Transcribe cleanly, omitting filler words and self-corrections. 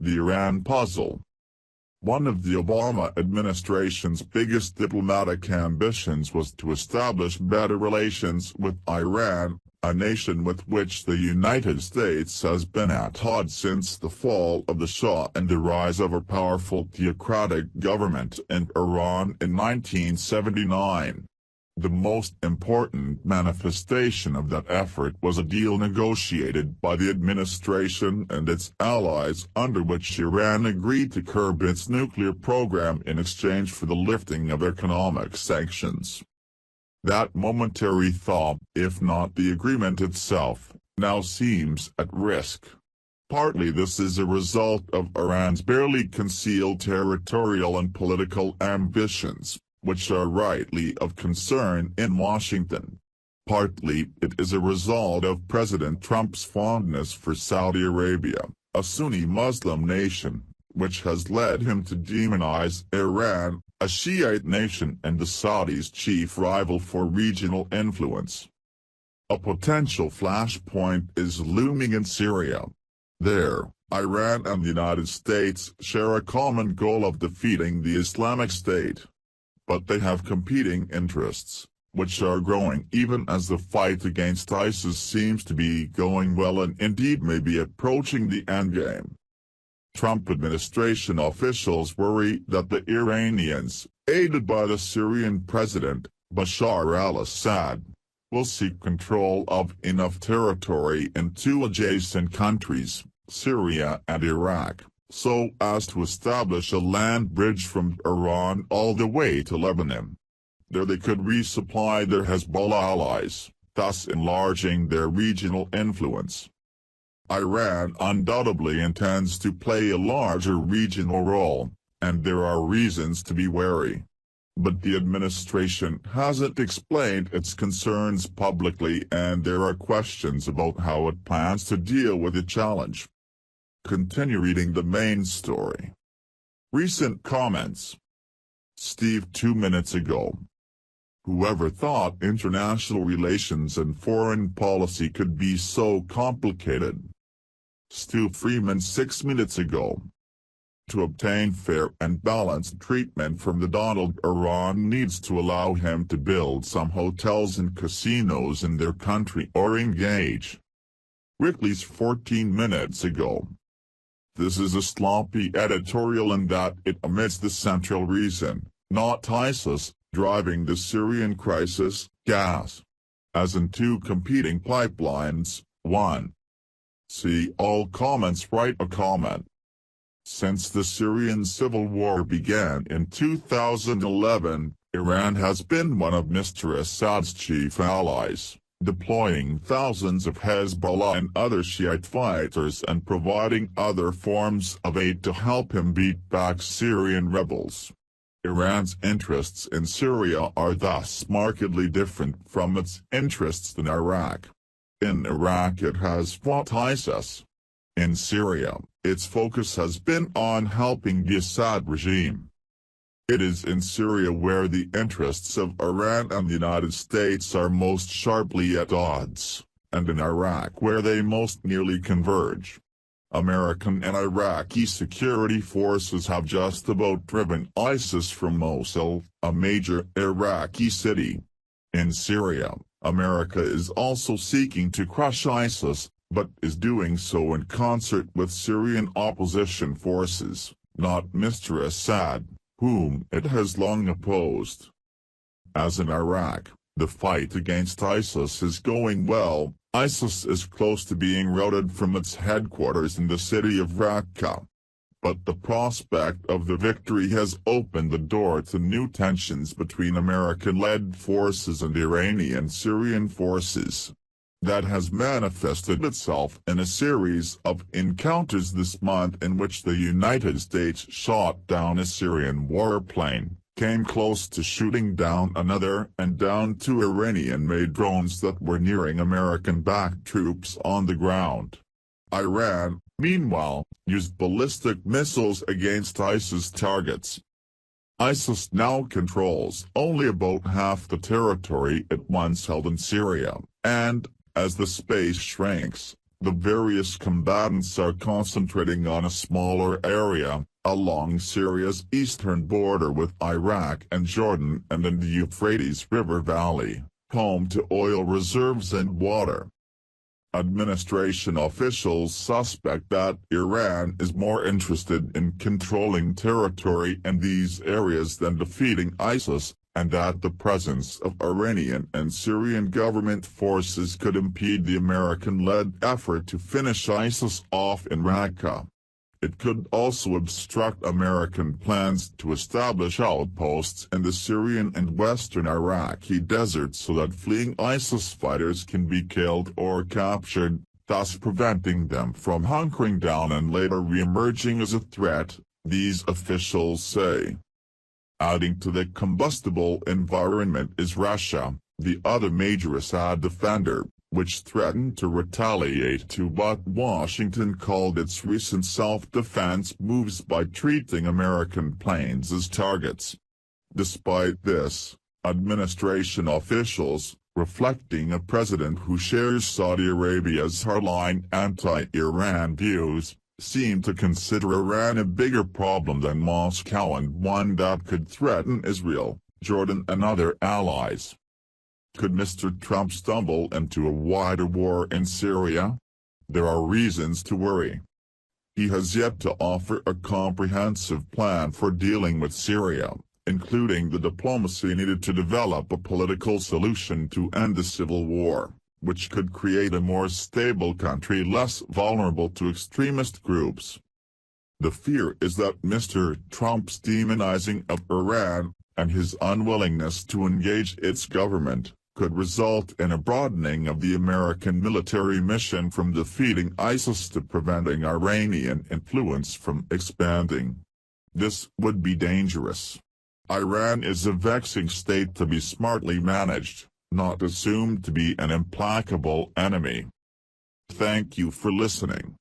the Iran puzzle. One of the Obama administration's biggest diplomatic ambitions was to establish better relations with Iran, a nation with which the United States has been at odds since the fall of the Shah and the rise of a powerful theocratic government in Iran in 1979. The most important manifestation of that effort was a deal negotiated by the administration and its allies under which Iran agreed to curb its nuclear program in exchange for the lifting of economic sanctions. That momentary thaw, if not the agreement itself, now seems at risk. Partly this is a result of Iran's barely concealed territorial and political ambitions, which are rightly of concern in Washington. Partly it is a result of President Trump's fondness for Saudi Arabia, a Sunni Muslim nation, which has led him to demonize Iran, a Shiite nation and the Saudis' chief rival for regional influence. A potential flashpoint is looming in Syria. There, Iran and the United States share a common goal of defeating the Islamic State. But they have competing interests, which are growing even as the fight against ISIS seems to be going well and indeed may be approaching the endgame. Trump administration officials worry that the Iranians, aided by the Syrian president, Bashar al-Assad, will seek control of enough territory in two adjacent countries, Syria and Iraq, so as to establish a land bridge from Iran all the way to Lebanon. There they could resupply their Hezbollah allies, thus enlarging their regional influence. Iran undoubtedly intends to play a larger regional role, and there are reasons to be wary. But the administration hasn't explained its concerns publicly and there are questions about how it plans to deal with the challenge. Continue reading the main story. Recent comments. Steve 2 minutes ago. Whoever thought international relations and foreign policy could be so complicated? Stu Freeman 6 minutes ago. To obtain fair and balanced treatment from the Donald, Iran needs to allow him to build some hotels and casinos in their country or engage. Rickley's 14 minutes ago. This is a sloppy editorial in that it omits the central reason, not ISIS, driving the Syrian crisis, gas. As in two competing pipelines, one. See all comments. Write a comment. Since the Syrian civil war began in 2011, Iran has been one of Mr. Assad's chief allies, deploying thousands of Hezbollah and other Shiite fighters and providing other forms of aid to help him beat back Syrian rebels. Iran's interests in Syria are thus markedly different from its interests in Iraq. In Iraq it has fought ISIS. In Syria, its focus has been on helping the Assad regime. It is in Syria where the interests of Iran and the United States are most sharply at odds, and in Iraq where they most nearly converge. American and Iraqi security forces have just about driven ISIS from Mosul, a major Iraqi city. In Syria, America is also seeking to crush ISIS, but is doing so in concert with Syrian opposition forces, not Mr. Assad, whom it has long opposed. As in Iraq, the fight against ISIS is going well. ISIS is close to being routed from its headquarters in the city of Raqqa. But the prospect of the victory has opened the door to new tensions between American-led forces and Iranian-Syrian forces. That has manifested itself in a series of encounters this month in which the United States shot down a Syrian warplane, came close to shooting down another and down two Iranian-made drones that were nearing American-backed troops on the ground. Iran, meanwhile, used ballistic missiles against ISIS targets. ISIS now controls only about half the territory it once held in Syria, and, as the space shrinks, The various combatants are concentrating on a smaller area, along Syria's eastern border with Iraq and Jordan and in the Euphrates River Valley, home to oil reserves and water. Administration officials suspect that Iran is more interested in controlling territory in these areas than defeating ISIS, and that the presence of Iranian and Syrian government forces could impede the American-led effort to finish ISIS off in Raqqa. It could also obstruct American plans to establish outposts in the Syrian and western Iraqi deserts so that fleeing ISIS fighters can be killed or captured, thus preventing them from hunkering down and later re-emerging as a threat, these officials say. Adding to the combustible environment is Russia, the other major Assad defender, which threatened to retaliate to what Washington called its recent self-defense moves by treating American planes as targets. Despite this, administration officials, reflecting a president who shares Saudi Arabia's hardline anti-Iran views, seem to consider Iran a bigger problem than Moscow and one that could threaten Israel, Jordan and other allies. Could Mr. Trump stumble into a wider war in Syria? There are reasons to worry. He has yet to offer a comprehensive plan for dealing with Syria, including the diplomacy needed to develop a political solution to end the civil war, which could create a more stable country less vulnerable to extremist groups. The fear is that Mr. Trump's demonizing of Iran, and his unwillingness to engage its government, could result in a broadening of the American military mission from defeating ISIS to preventing Iranian influence from expanding. This would be dangerous. Iran is a vexing state to be smartly managed, not assumed to be an implacable enemy. Thank you for listening.